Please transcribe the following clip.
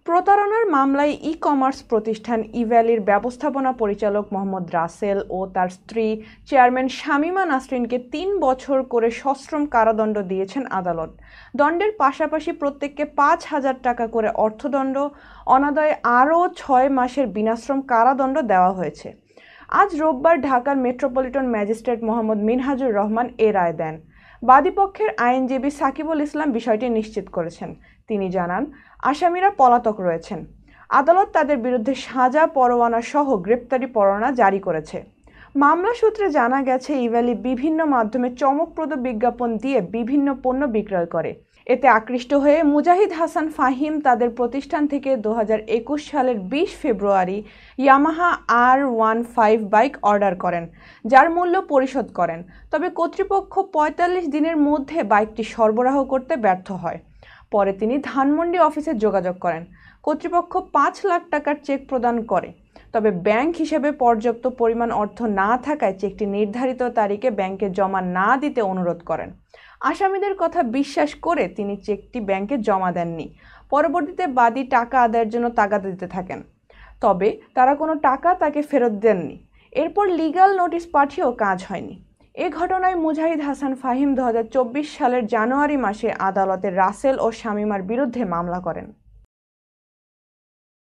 প্রতারণার মামলায় ই-কমার্স প্রতিষ্ঠান ইভ্যালির ব্যবস্থাপনা পরিচালক মোহাম্মদ রাসেল ও তার স্ত্রী চেয়ারম্যান শামীমা নাসরিনকে ৩ বছর করে সশ্রম কারাদণ্ড দিয়েছেন আদালত। দণ্ডের পাশাপাশি প্রত্যেককে ৫,০০০ টাকা করে অর্থদণ্ড, অনাদায়ে আরও ৬ মাসের বিনাশ্রম কারাদণ্ড দেওয়া হয়েছে। আজ রোববার ঢাকার মেট্রোপলিটন ম্যাজিস্ট্রেট মোহাম্মদ মিনহাজুর রহমান এ রায় দেন। বাদীপক্ষের আইনজীবী সাকিবুল ইসলাম বিষয়টি নিশ্চিত করেছেন। তিনি জানান, আসামিরা পলাতক রয়েছেন। আদালত তাদের বিরুদ্ধে সাজা পরোয়ানা সহ গ্রেপ্তারি পরোয়ানা জারি করেছে। মামলা সূত্রে জানা গেছে, ইভ্যালি বিভিন্ন মাধ্যমে চমকপ্রদ বিজ্ঞাপন দিয়ে বিভিন্ন পণ্য বিক্রয় করে। এতে আকৃষ্ট হয়ে মুজাহিদ হাসান ফাহিম তাদের প্রতিষ্ঠান থেকে ২০২১ সালের ২০ ফেব্রুয়ারি ইয়ামাহা R15 বাইক অর্ডার করেন, যার মূল্য পরিশোধ করেন। তবে কর্তৃপক্ষ ৪৫ দিনের মধ্যে বাইকটি সরবরাহ করতে ব্যর্থ হয়। পরে তিনি ধানমন্ডি অফিসে যোগাযোগ করেন। কর্তৃপক্ষ ৫ লাখ টাকার চেক প্রদান করে। তবে ব্যাংক হিসেবে পর্যাপ্ত পরিমাণ অর্থ না থাকায় চেকটি নির্ধারিত তারিখে ব্যাংকে জমা না দিতে অনুরোধ করেন। আসামিদের কথা বিশ্বাস করে তিনি চেকটি ব্যাংকে জমা দেননি। পরবর্তীতে বাদী টাকা আদায়ের জন্য তাগাদা দিতে থাকেন, তবে তারা কোনো টাকা তাকে ফেরত দেননি। এরপর লিগ্যাল নোটিশ পাঠিয়েও কাজ হয়নি। এ ঘটনায় মুজাহিদ হাসান ফাহিম ২০২৪ সালের জানুয়ারি মাসে আদালতে রাসেল ও শামীমার বিরুদ্ধে মামলা করেন।